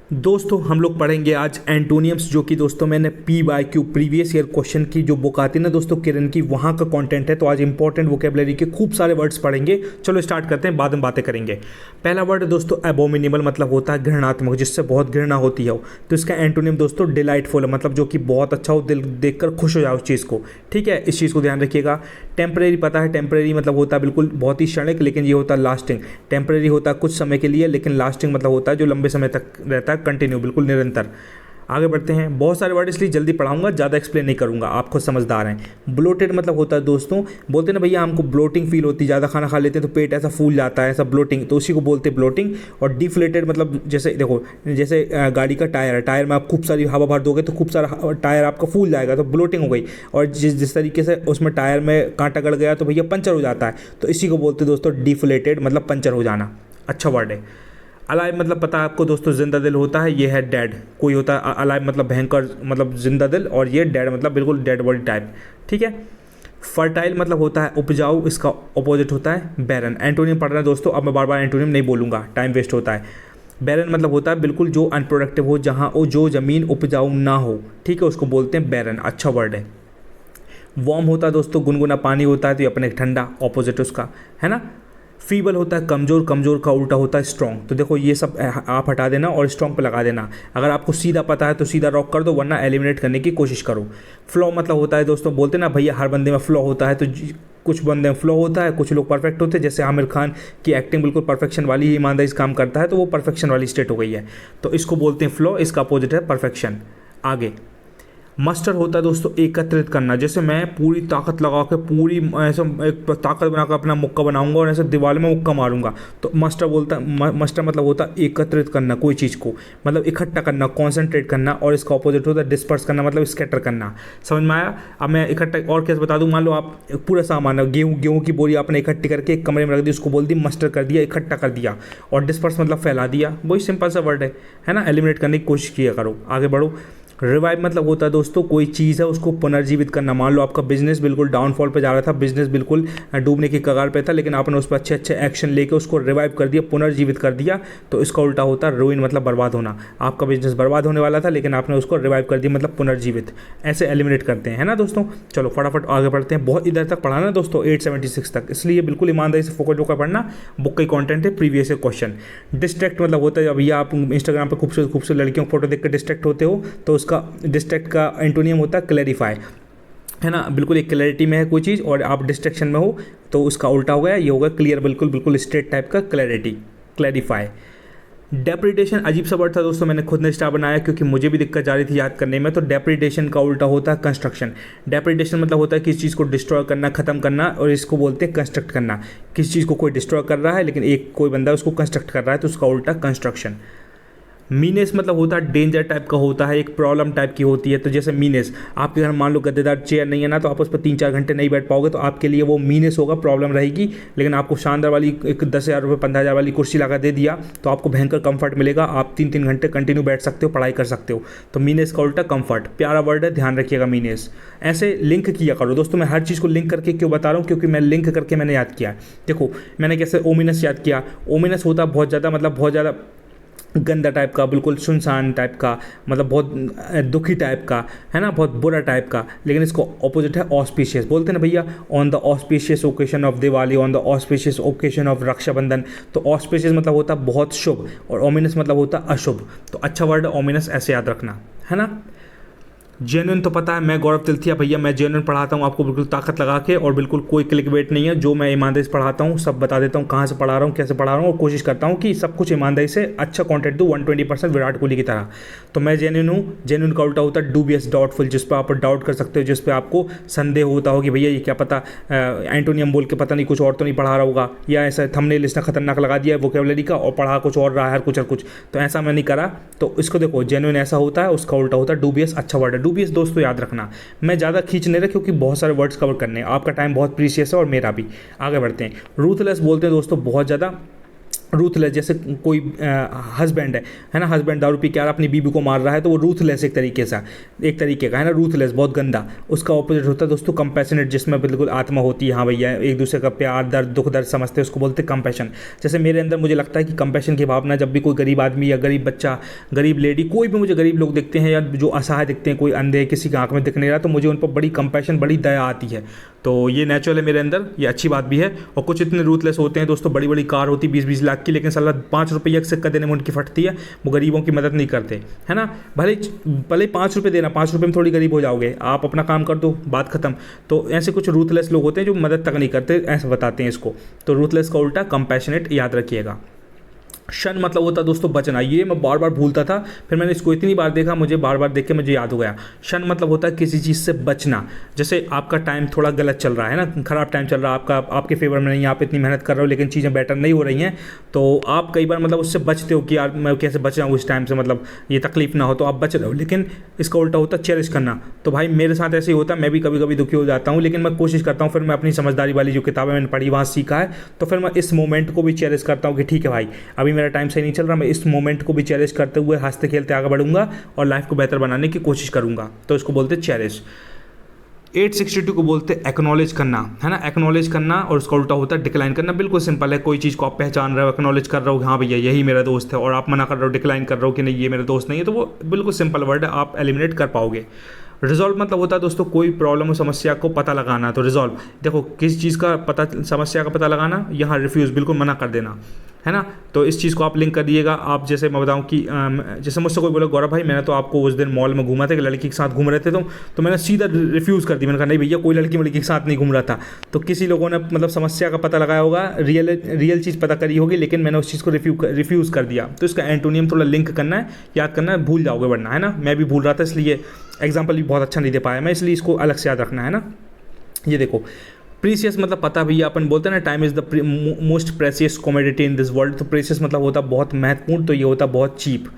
दोस्तों हम लोग पढ़ेंगे आज एंटोनियम्स, जो कि दोस्तों मैंने PYQ प्रीवियस ईयर क्वेश्चन की जो बुक आती है ना दोस्तों किरण की, वहाँ का कंटेंट है। तो आज इंपॉर्टेंट वोकेबलरी के खूब सारे वर्ड्स पढ़ेंगे। चलो स्टार्ट करते हैं, बाद में बातें करेंगे। पहला वर्ड है दोस्तों एबोमिनेबल, मतलब होता है घृणात्मक, जिससे बहुत घृणा होती है। तो इसका एंटोनियम दोस्तों डिलाइटफुल है, मतलब जो कि बहुत अच्छा हो, दिल देखकर खुश हो जाए उस चीज़ को। ठीक है, इस चीज़ को ध्यान रखिएगा। टेम्परेरी, पता है टेम्परेरी मतलब होता है बिल्कुल बहुत ही क्षणिक, लेकिन ये होता है लास्टिंग। टेम्परेरी होता है कुछ समय के लिए, लेकिन लास्टिंग मतलब होता है जो लंबे समय तक रहता है, कंटिन्यू, बिल्कुल निरंतर। आगे बढ़ते हैं। बहुत सारे वर्ड इसलिए जल्दी पढ़ाऊंगा, ज़्यादा एक्सप्लेन नहीं करूंगा, आप खुद समझदार हैं। ब्लोटेड मतलब होता है दोस्तों, बोलते हैं ना भैया हमको ब्लोटिंग फील होती है, ज़्यादा खाना खा लेते हैं तो पेट ऐसा फूल जाता है, ऐसा ब्लोटिंग, तो उसी को बोलते हैं ब्लोटिंग। और डिफ्लेटेड मतलब जैसे देखो, जैसे गाड़ी का टायर है, टायर में आप खूब सारी हवा भर दोगे तो खूब सारा टायर आपका फूल जाएगा, तो ब्लोटिंग हो गई। और जिस तरीके से उसमें टायर में कांटा गड़ गया तो भैया पंचर हो जाता है, तो इसी को बोलते हैं दोस्तों डिफ्लेटेड, मतलब पंचर हो जाना। अच्छा वर्ड है। अलाइव मतलब पता है आपको दोस्तों जिंदा दिल होता है, ये है डेड। कोई होता है अलाइव मतलब भयंकर, मतलब जिंदा दिल, और ये डेड मतलब बिल्कुल डेड बॉडी टाइप। ठीक है। फर्टाइल मतलब होता है उपजाऊ, इसका अपोजिट होता है बैरन। एंटोनियम पढ़ रहे हैं दोस्तों, अब मैं बार बार एंटोनियम नहीं बोलूँगा, टाइम वेस्ट होता है। बैरन मतलब होता है बिल्कुल जो अनप्रोडक्टिव हो, जहाँ वो जो ज़मीन उपजाऊ ना हो, ठीक है, उसको बोलते हैं बैरन। अच्छा वर्ड है। वार्म होता है दोस्तों गुनगुना पानी होता है, तो ये अपने ठंडा, ऑपोजिट उसका, है ना। फीबल होता है कमज़ोर, कमज़ोर का उल्टा होता है स्ट्रॉन्ग। तो देखो ये सब आप हटा देना और स्ट्रॉन्ग पे लगा देना। अगर आपको सीधा पता है तो सीधा रॉक कर दो, वरना एलिमिनेट करने की कोशिश करो। फ्लॉ मतलब होता है दोस्तों, बोलते ना भैया हर बंदे में फ्लॉ होता है, तो कुछ बंदे में फ्लॉ होता है, कुछ लोग परफेक्ट होते हैं। जैसे आमिर खान की एक्टिंग बिल्कुल परफेक्शन वाली ही ईमानदारी से काम करता है, तो वो परफेक्शन वाली स्टेट हो गई है, तो इसको बोलते हैं फ्लॉ, इसका अपोजिट है परफेक्शन। आगे मस्टर होता है दोस्तों एकत्रित करना, जैसे मैं पूरी ताकत लगा के पूरी ऐसा एक ताकत बनाकर अपना मुक्का बनाऊंगा और ऐसे दीवार में मुक्का मारूंगा, तो मस्टर बोलता मस्टर मतलब होता है एकत्रित करना कोई चीज़ को, मतलब इकट्ठा करना, कॉन्सेंट्रेट करना। और इसका ऑपोजिट होता है डिस्पर्स करना, मतलब स्कैटर करना। समझ में आया। अब मैं इकट्ठा और कैसे बता दूँ, मान लो आप पूरा सामान है, गेहूँ की बोरी आपने इकट्ठी करके एक कमरे में रख दी, उसको बोल दी मस्टर कर दिया, इकट्ठा कर दिया। और डिस्पर्स मतलब फैला दिया, वही सिंपल सा वर्ड है ना। एलिमिनेट करने की कोशिश किया करो। आगे बढ़ो। रिवाइव मतलब होता है दोस्तों कोई चीज़ है उसको पुनर्जीवित करना। मान लो आपका बिजनेस बिल्कुल डाउनफॉल पे जा रहा था, बिजनेस बिल्कुल डूबने की कगार पे था, लेकिन आपने उस पर अच्छे अच्छे एक्शन लेके उसको रिवाइव कर दिया, पुनर्जीवित कर दिया, तो इसका उल्टा होता है रूइन, मतलब बर्बाद होना। आपका बिजनेस बर्बाद होने वाला था, लेकिन आपने उसको रिवाइव कर दिया, मतलब पुनर्जीवित। ऐसे एलिमिनेट करते हैं, है ना दोस्तों। चलो फटाफट आगे बढ़ते हैं। बहुत इधर तक पढ़ाना दोस्तों 876 तक, इसलिए बिल्कुल ईमानदारी से फोकस होकर पढ़ना। बुक का कंटेंट है प्रीवियस क्वेश्चन। डिस्ट्रैक्ट मतलब होता है, अभी आप इंस्टाग्राम पर खूबसूरत खूबसूरत लड़कियों की फोटो देख कर डिस्ट्रैक्ट होते हो, तो उसका डिस्ट्रैक्ट का एंटोनियम होता है क्लैरिफाई, है ना। बिल्कुल एक क्लैरिटी में है कोई चीज़ और आप डिस्ट्रैक्शन में हो, तो उसका उल्टा हो गया, ये होगा क्लियर, बिल्कुल बिल्कुल स्ट्रेट टाइप का क्लैरिटी, क्लैरिफाई। डेप्रिडेशन अजीब सा वर्ड था दोस्तों, मैंने खुद ने स्टार बनाया क्योंकि मुझे भी दिक्कत जा रही थी याद करने में। तो डेप्रिडेशन का उल्टा होता है कंस्ट्रक्शन। डेप्रिडेशन मतलब होता है किसी चीज़ को डिस्ट्रॉय करना, खत्म करना, और इसको बोलते हैं कंस्ट्रक्ट करना। किसी चीज़ को कोई डिस्ट्रॉय कर रहा है, लेकिन एक कोई बंदा उसको कंस्ट्रक्ट कर रहा है, तो उसका उल्टा कंस्ट्रक्शन। मीनेस मतलब होता है डेंजर टाइप का होता है, एक प्रॉब्लम टाइप की होती है। तो जैसे मीनेस, आपके घर मान लो गद्देदार चेयर नहीं है ना, तो आप उस पर 3-4 घंटे नहीं बैठ पाओगे, तो आपके लिए वो मीनेस होगा, प्रॉब्लम रहेगी। लेकिन आपको शानदार वाली एक 10,000 रुपये 15,000 वाली कुर्सी लगा दे दिया, तो आपको भयंकर कंफर्ट मिलेगा, आप 3-3 घंटे कंटिन्यू बैठ सकते हो, पढ़ाई कर सकते हो। तो मीनेस का उल्टा कंफर्ट। प्यारा वर्ड है, ध्यान रखिएगा मीनेस। ऐसे लिंक किया करो दोस्तों, मैं हर चीज़ को लिंक करके क्यों बता रहा हूँ, क्योंकि मैं लिंक करके मैंने याद किया। देखो मैंने कैसे ओमिनस याद किया। ओमिनस होता बहुत ज़्यादा, मतलब बहुत ज़्यादा गंदा टाइप का, बिल्कुल सुनसान टाइप का, मतलब बहुत दुखी टाइप का, है ना, बहुत बुरा टाइप का। लेकिन इसको ऑपोजिट है ऑस्पिशियस। बोलते हैं ना भैया on the auspicious occasion of Diwali, on the auspicious occasion of Rakshabandhan. तो ऑस्पिशियस मतलब होता है बहुत शुभ, और ओमिनस मतलब होता है अशुभ। तो अच्छा वर्ड है ओमिनस, ऐसे याद रखना, है ना। जेन्युइन तो पता है, मैं गौरव तिलथिया भैया, मैं जेन्युइन पढ़ाता हूँ आपको बिल्कुल ताकत लगा के, और बिल्कुल कोई क्लिक वेट नहीं है। जो मैं ईमानदारी से पढ़ाता हूँ सब बता देता हूँ, कहाँ से पढ़ा रहा हूँ, कैसे पढ़ा रहा हूँ, और कोशिश करता हूँ कि सब कुछ ईमानदारी से अच्छा कंटेंट दूँ, 120% विराट कोहली की तरह। तो मैं जेन्युइन हूँ। जेन्युइन का उल्टा होता है डूबियस, डाउटफुल, जिस पर आप डाउट कर सकते हो, जिस पर आपको संदेह होता हो कि भैया ये क्या पता एंटोनियम बोल के पता नहीं कुछ और तो नहीं पढ़ा रहा होगा, या ऐसा थंबनेल इसने खतरनाक लगा दिया है वोकेबलरी का और पढ़ा कुछ और रहा है कुछ और कुछ, तो ऐसा मैं नहीं करा। तो इसको देखो जेन्युइन ऐसा होता है, उसका उल्टा होता है डूबियस। अच्छा वर्ड है डूबियस दोस्तों, याद रखना। मैं ज़्यादा खींच नहीं रहा क्योंकि बहुत सारे वर्ड्स कवर करने हैं, आपका टाइम बहुत प्रीशियस है और मेरा भी। आगे बढ़ते हैं। रूथलेस बोलते हैं दोस्तों बहुत ज़्यादा रूथलेस, जैसे कोई हस्बैंड है ना, हस्बैंड दारू पी के यार अपनी बीवी को मार रहा है तो वो रूथलेस एक तरीके का है ना, रूथलेस बहुत गंदा। उसका ऑपोजिट होता है दोस्तों कंपैशनेट, जिसमें बिल्कुल आत्मा होती है, हाँ भैया एक दूसरे का प्यार दर्द दुख दर्द समझते हैं, उसको बोलते हैं कंपैशन। जैसे मेरे अंदर मुझे लगता है कि कंपैशन की भावना, जब भी कोई गरीब आदमी या गरीब बच्चा, गरीब लेडी, कोई भी मुझे गरीब लोग दिखते हैं या जो असहाय दिखते हैं, कोई अंधे किसी की आंख में दिख नहीं रहा, तो मुझे उन पर बड़ी कंपैशन बड़ी दया आती है। तो ये नेचुरल है मेरे अंदर, ये अच्छी बात भी है। और कुछ इतने रूथलेस होते हैं दोस्तों, बड़ी बड़ी कार होती 20-20 लाख की, लेकिन साला 5 रुपये का सिक्का देने में उनकी फटती है, वो गरीबों की मदद नहीं करते, है ना। भले भले 5 रुपये देना, 5 रुपये में थोड़ी गरीब हो जाओगे, आप अपना काम कर दो, बात खत्म। तो ऐसे कुछ रूथलेस लोग होते हैं जो मदद तक नहीं करते, ऐसे बताते हैं इसको। तो रूथलेस का उल्टा कंपैशनेट, याद रखिएगा। शन मतलब होता है दोस्तों बचना, ये मैं बार बार भूलता था, फिर मैंने इसको इतनी बार देखा, मुझे बार बार देख के मुझे याद हो गया। शन मतलब होता है किसी चीज़ से बचना। जैसे आपका टाइम थोड़ा गलत चल रहा है ना, ख़राब टाइम चल रहा है आपका, आपके फेवर में नहीं, आप इतनी मेहनत कर रहे हो लेकिन चीज़ें बेटर नहीं हो रही हैं, तो आप कई बार मतलब उससे बचते हो कि यार मैं कैसे बच रहा हूँ इस टाइम से, मतलब ये तकलीफ ना हो, तो आप बच रहे हो। लेकिन इसका उल्टा होता है चेरिश करना। तो भाई मेरे साथ ऐसे ही होता है, मैं भी कभी कभी दुखी हो जाता हूँ, लेकिन मैं कोशिश करता हूँ, फिर मैं अपनी समझदारी वाली जो किताबें मैंने पढ़ी वहाँ सीखा है, तो फिर मैं इस मोमेंट को भी चेरिश करता हूँ कि ठीक है भाई अभी मेरा टाइम सही नहीं चल रहा, मैं इस मोमेंट को भी चेरिश करते हुए हंसते खेलते आगे बढ़ूंगा और लाइफ को बेहतर बनाने की कोशिश करूंगा। तो इसको बोलते हैं चेरिश। 862 को बोलते हैं एक्नॉलेज करना, है ना, एक्नॉलेज करना, और उसका उल्टा होता है डिक्लाइन करना। बिल्कुल सिंपल है, कोई चीज़ को आप पहचान रहे हो, एक्नॉलेज कर रहे हो, हाँ भैया यही मेरा दोस्त है, और आप मना कर रहे हो, डिक्लाइन कर रहे हो कि नहीं ये मेरा दोस्त नहीं है, तो वो बिल्कुल सिंपल वर्ड है, आप एलिमिनेट कर पाओगे। रिजॉल्व मतलब होता है दोस्तों कोई प्रॉब्लम हो, समस्या को पता लगाना। तो रिजॉल्व देखो किस चीज़ का पता, समस्या का पता लगाना, यहाँ रिफ्यूज़ बिल्कुल मना कर देना, है ना। तो इस चीज़ को आप लिंक कर दिएगा। आप जैसे मैं बताऊँ कि जैसे मुझसे कोई बोले गौरव भाई मैंने तो आपको उस दिन मॉल में घूमा था कि लड़की के साथ घूम रहे थे, तो मैंने सीधा रिफ्यूज़ कर दी, मैंने कहा नहीं भैया कोई लड़की के साथ नहीं घूम रहा था। तो किसी लोगों ने मतलब समस्या का पता लगाया होगा, रियल चीज़ पता करी होगी, लेकिन मैंने उस चीज़ को रिफ्यूज़ कर दिया। तो इसका एंटोनियम थोड़ा लिंक करना है, याद करना है, भूल जाओगे वरना, है ना। मैं भी भूल रहा था, इसलिए एग्जाम्पल भी बहुत अच्छा नहीं दे पाया मैं, इसलिए इसको अलग से याद रखना है ना। ये देखो प्रीसियस मतलब पता भैया, अपन बोलते हैं ना time is the most precious commodity in this world. तो प्रेसियस मतलब होता है बहुत महत्वपूर्ण, तो ये होता है बहुत चीप।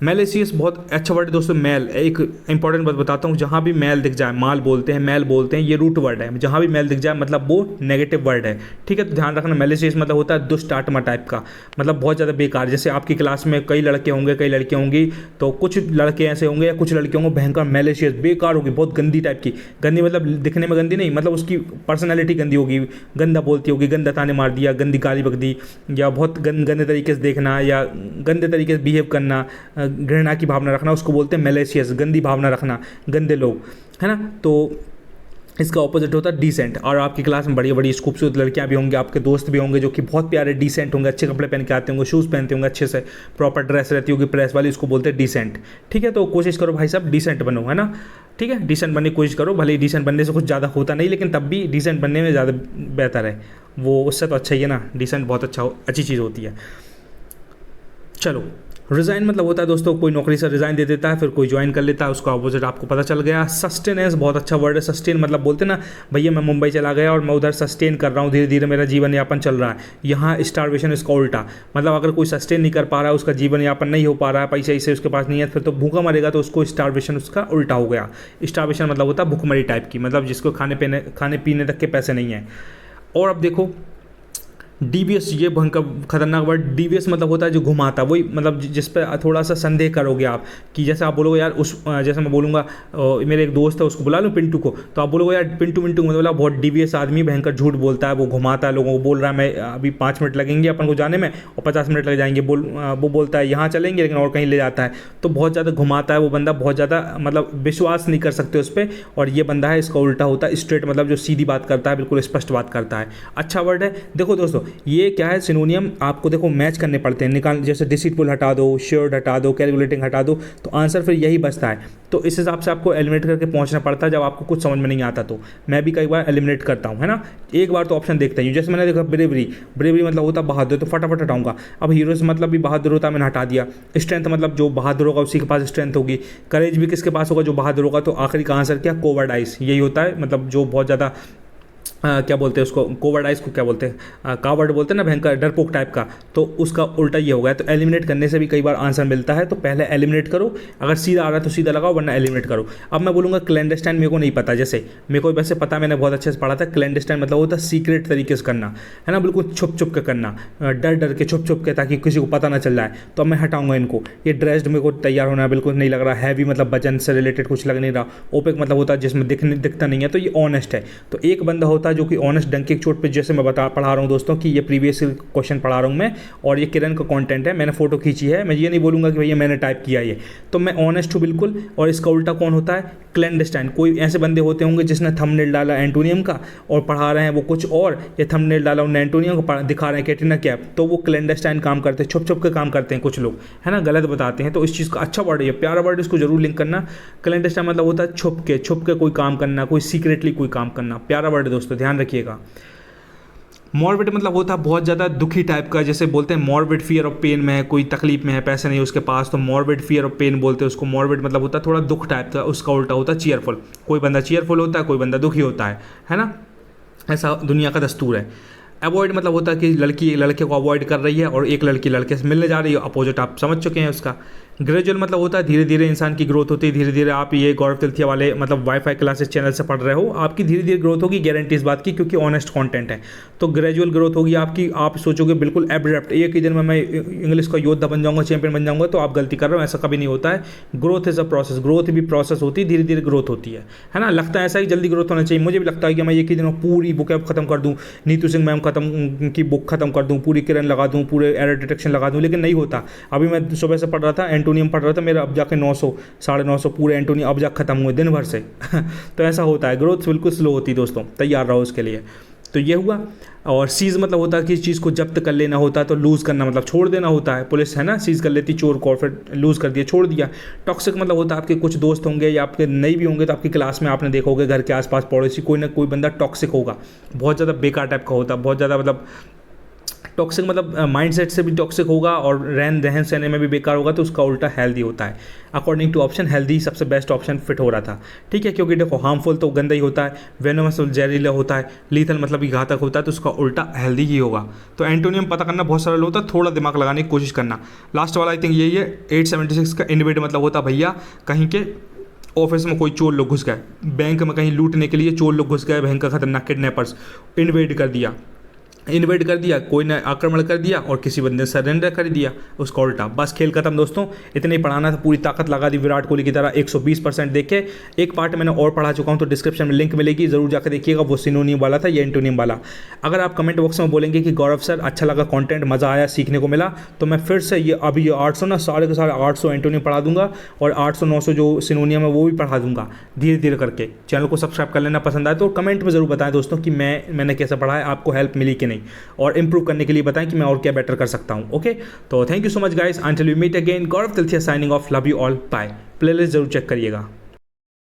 मैलेसियस बहुत अच्छा वर्ड है दोस्तों। मैल एक इंपॉर्टेंट बात बताता हूँ, जहाँ भी मैल दिख जाए, माल बोलते हैं, मैल बोलते हैं, ये रूट वर्ड है, जहाँ भी मैल दिख जाए मतलब वो नेगेटिव वर्ड है, ठीक है। तो ध्यान रखना, मैलेसियस मतलब होता है दुष्ट आत्मा टाइप का, मतलब बहुत ज़्यादा बेकार। जैसे आपकी क्लास में कई लड़के होंगे कई लड़कियाँ होंगी, तो कुछ लड़के ऐसे होंगे या कुछ लड़के होंगे भयंकर मैलेसियस बेकार होगी, बहुत गंदी टाइप की। गंदी मतलब दिखने में गंदी नहीं, मतलब उसकी पर्सनैलिटी गंदी होगी, गंदा बोलती होगी, गंदा ताने मार दिया, गंदी गाली बक दी, या बहुत गंदे तरीके से देखना या गंदे तरीके से बिहेव करना, घृणा की भावना रखना, उसको बोलते हैं मैलेशियस, गंदी भावना रखना, गंदे लोग, है ना। तो इसका ऑपोजिट होता है डिसेंट। और आपकी क्लास में बड़ी बड़ी खूबसूरत लड़कियां भी होंगी, आपके दोस्त भी होंगे जो कि बहुत प्यारे डिसेंट होंगे, अच्छे कपड़े पहन के आते होंगे, शूज़ पहनते होंगे, अच्छे से प्रॉपर ड्रेस रहती होगी प्रेस वाली, उसको बोलते हैं डिसेंट, ठीक है। तो कोशिश करो भाई साहब डिसेंट बनो, है ना, ठीक है, डिसेंट बनने की कोशिश करो। भले ही डिसेंट बनने से कुछ ज़्यादा होता नहीं, लेकिन तब भी डिसेंट बनने में ज़्यादा बेहतर है, वो उससे तो अच्छा ही है ना, डिसेंट बहुत अच्छी चीज़ होती है। चलो रिज़ाइन मतलब होता है दोस्तों कोई नौकरी से रिज़ाइन दे देता है, फिर कोई ज्वाइन कर लेता है, उसका अपोजिट आपको पता चल गया। सस्टेनेंस बहुत अच्छा वर्ड है। सस्टेन मतलब बोलते ना भैया मैं मुंबई चला गया और मैं उधर सस्टेन कर रहा हूँ, धीरे धीरे मेरा जीवन यापन चल रहा है। यहाँ स्टारवेशन इसका उल्टा, मतलब अगर कोई सस्टेन नहीं कर पा रहा है, उसका जीवन यापन नहीं हो पा रहा है, पैसा इसे उसके पास नहीं है, फिर तो भूखा मरेगा, तो उसको स्टारवेशन उसका उल्टा हो गया। स्टारवेशन मतलब होता है भूखमरी टाइप की, मतलब जिसको खाने पीने तक के पैसे नहीं हैं। और अब देखो डीवियस, ये भयंकर खतरनाक वर्ड। डीवियस मतलब होता है जो घुमाता, वही मतलब जिस पे थोड़ा सा संदेह करोगे आप, कि जैसे आप बोलोगे यार जैसे मैं बोलूँगा मेरे एक दोस्त है उसको बुला लूँ पिंटू को, तो आप बोलोगे यार पिंटू मतलब बहुत डीवियस आदमी, भयंकर झूठ बोलता है, वो घुमाता है लोगों को, बोल रहा है मैं अभी 5 मिनट लगेंगे अपन को जाने में और 50 मिनट लग जाएंगे, वो बोलता है यहाँ चलेंगे लेकिन और कहीं ले जाता है, तो बहुत ज़्यादा घुमाता है वो बंदा, बहुत ज़्यादा मतलब विश्वास नहीं कर सकते उस पर। और ये बंदा है, इसका उल्टा होता है स्ट्रेट, मतलब जो सीधी बात करता है, बिल्कुल स्पष्ट बात करता है। अच्छा वर्ड है। देखो दोस्तों ये क्या है, सिनोनियम आपको देखो मैच करने पड़ते हैं, निकाल, जैसे डिसीटफुल हटा दो, श्योर्ड हटा दो, कैलकुलेटिंग हटा दो, तो आंसर फिर यही बचता है। तो इस हिसाब से आपको एलिमिनेट करके पहुंचना पड़ता है, जब आपको कुछ समझ में नहीं आता। तो मैं भी कई बार एलिमिनेट करता हूं, है ना, एक बार तो ऑप्शन देखता हूँ। जैसे मैंने देखा ब्रेवरी मतलब होता बहादुर, तो फटाफट हटाऊंगा। अब हीरो से मतलब भी बहादुर होता, मैंने हटा दिया। स्ट्रेंथ मतलब जो बहादुर होगा उसी के पास स्ट्रेंथ होगी। करेज भी किसके पास होगा, जो बहादुर होगा। तो आखिरी का आंसर क्या, कोवर्डाइज, यही होता है, मतलब जो बहुत ज़्यादा क्या बोलते हैं उसको, कोवर्डाइज को क्या बोलते हैं, कावर्ड बोलते हैं ना, भयंकर डरपोक टाइप का, तो उसका उल्टा ये हो गया। तो एलिमिनेट करने से भी कई बार आंसर मिलता है, तो पहले एलिमिनेट करो, अगर सीधा आ रहा है तो सीधा लगाओ, वरना एलिमिनेट करो। अब मैं बोलूँगा क्लैंडस्टाइन मेरे को नहीं पता, जैसे मेरे को वैसे पता, मैंने बहुत अच्छे से पढ़ा था। क्लैंडस्टाइन मतलब होता है सीक्रेट तरीके से करना, है ना, बिल्कुल छुप छुप के करना, डर डर के, छुप छुप के, ताकि किसी को पता ना चल जाए। तो अब मैं हटाऊंगा इनको। ये ड्रेस्ड मेरे को तैयार होना बिल्कुल नहीं लग रहा, हैवी मतलब वजन से रिलेटेड कुछ लग नहीं रहा। ओपेक मतलब होता है जिसमें दिखता नहीं है, तो ये ऑनेस्ट है। तो एक बंदा होता है जो कि ऑनेस्ट डंके एक चोट पे, जैसे मैं पढ़ा रहा हूँ दोस्तों कि ये प्रीवियस क्वेश्चन पढ़ा रहा हूँ मैं, और ये किरण का कंटेंट है, मैंने फोटो खींची है, मैं ये नहीं बोलूँगा कि भैया मैंने टाइप किया ये। तो मैं ऑनेस्ट हूँ बिल्कुल। और इसका उल्टा कौन होता है? क्लैंडस्टाइन। कोई ऐसे बंदे होते होंगे जिसने थंबनेल डाला एंटोनियम का और पढ़ा रहे हैं वो कुछ और, ये थंबनेल डाला उन्होंने एंटोनियम को दिखा रहे हैं कैटरीना कैफ, तो वो क्लैंडस्टाइन काम करते हैं, छुप छुप के काम करते हैं कुछ लोग, है ना, गलत बताते हैं। तो इस चीज़ का अच्छा वर्ड है, प्यारा वर्ड, इसको जरूर लिंक करना। क्लैंडस्टाइन मतलब होता है छुप के कोई काम करना, कोई सीक्रेटली कोई काम करना, प्यारा वर्ड है दोस्तों, ध्यान रखिएगा। मॉर्बिड मतलब होता है बहुत ज़्यादा दुखी टाइप का, जैसे बोलते हैं मॉर्बिड फियर ऑफ पेन में है, कोई तकलीफ में है, पैसे नहीं उसके पास, तो मॉर्बिड फियर ऑफ पेन बोलते हैं उसको। मॉर्बिड मतलब होता है थोड़ा दुख टाइप का, उसका उल्टा होता है चीयरफुल। कोई बंदा चीयरफुल होता है, कोई बंदा दुखी होता है ना, ऐसा दुनिया का दस्तूर है। अवॉइड मतलब होता है कि लड़की लड़के को अवॉइड कर रही है और एक लड़की लड़के से मिलने जा रही है, अपोजिट आप समझ चुके हैं उसका। ग्रेजुअल मतलब होता है धीरे धीरे इंसान की ग्रोथ होती है, धीरे धीरे आप ये गौरव तिलथिया वाले मतलब वाईफाई क्लासेस चैनल से पढ़ रहे हो, आपकी धीरे धीरे ग्रोथ होगी, गारंटी इस बात की, क्योंकि ऑनेस्ट कंटेंट है। तो ग्रेजुअल ग्रोथ होगी आपकी, आप सोचोगे बिल्कुल एब्रप्ट एक ही दिन में मैं इंग्लिश का योद्धा बन जाऊंगा, चैंपियन बन जाऊंगा, तो आप गलती कर रहे हो, ऐसा कभी नहीं होता है। Growth is a process, growth भी प्रोसेस होती है, धीरे धीरे ग्रोथ होती है ना। लगता है ऐसा ही जल्दी ग्रोथ होना चाहिए, मुझे भी लगता है कि मैं एक ही दिन में पूरी बुक खत्म कर दूँ, नीतू सिंह मैम खत्म की बुक खत्म कर दूँ, पूरी किरण लगा दूँ, पूरे एरर डिटेक्शन लगा दूँ, लेकिन नहीं होता। अभी मैं सुबह से पढ़ रहा था, एंटोनियम पढ़ रहा था, मेरा अब जाके 900 950 पूरे एंटोनियम अब जाके खत्म हुए दिन भर से तो ऐसा होता है, ग्रोथ बिल्कुल स्लो होती है दोस्तों, तैयार रहो उसके लिए। तो ये हुआ। और सीज मतलब होता है कि इस चीज़ को जब्त कर लेना होता है, तो लूज़ करना मतलब छोड़ देना होता है। पुलिस है ना, सीज कर लेती चोर को और फिर लूज़ कर दिया, छोड़ दिया। टॉक्सिक मतलब होता है आपके कुछ दोस्त होंगे या आपके नहीं भी होंगे, तो आपकी क्लास में आपने देखा होगा, घर के आसपास पड़ोसी कोई ना कोई बंदा टॉक्सिक होगा, बहुत ज़्यादा बेकार टाइप का होता है, बहुत ज़्यादा मतलब टॉक्सिक मतलब माइंडसेट से भी टॉक्सिक होगा और रहन सहने में भी बेकार होगा, तो उसका उल्टा हेल्दी होता है। अकॉर्डिंग टू ऑप्शन हेल्दी सबसे बेस्ट ऑप्शन फिट हो रहा था, ठीक है, क्योंकि देखो हार्मफुल तो गंदा ही होता है, वेनोमस जहरीला होता है, लीथल मतलब घातक होता है, तो उसका उल्टा हेल्दी ही होगा। तो एंटोनियम पता करना बहुत सरल होता है, थोड़ा दिमाग लगाने की कोशिश करना। लास्ट वाला आई थिंक यही है 876 का। इनवेड मतलब होता भैया कहीं के ऑफिस में कोई चोर लोग घुस गए, बैंक में कहीं लूटने के लिए चोर लोग घुस गए, भयंकर खतरनाक किडनैपर्स, इन्वेड कर दिया, इन्वेड कर दिया, कोई ने आक्रमण कर दिया और किसी बंदे ने सरेंडर कर दिया, उसका उल्टा। बस खेल खत्म दोस्तों, इतने ही पढ़ाना था, पूरी ताकत लगा दी विराट कोहली की तरह 120% देखे। एक पार्ट मैंने और पढ़ा चुका हूँ, तो डिस्क्रिप्शन में लिंक मिलेगी, जरूर जाकर देखिएगा, वो सिनोनियम वाला था, ये एंटोनियम वाला। अगर आप कमेंट बॉक्स में बोलेंगे कि गौरव सर अच्छा लगा कंटेंट, मज़ा आया, सीखने को मिला, तो मैं फिर से ये अभी ये 800 ना सारे के सारे 800 एंटोनियम पढ़ा दूंगा और 800-900 जो सिनोनियम है वो भी पढ़ा दूंगा धीरे धीरे करके। चैनल को सब्सक्राइब कर लेना, पसंद आए तो कमेंट में जरूर बताएं दोस्तों कि मैंने कैसा पढ़ा है, आपको हेल्प मिली कि नहीं, और इंप्रूव करने के लिए बताएं कि मैं और क्या बेटर कर सकता हूं। ओके, तो thank you so much guys, until we meet again, Gaurav Tilthiya signing off, love you all, bye. Playlist जरूर चेक करिएगा।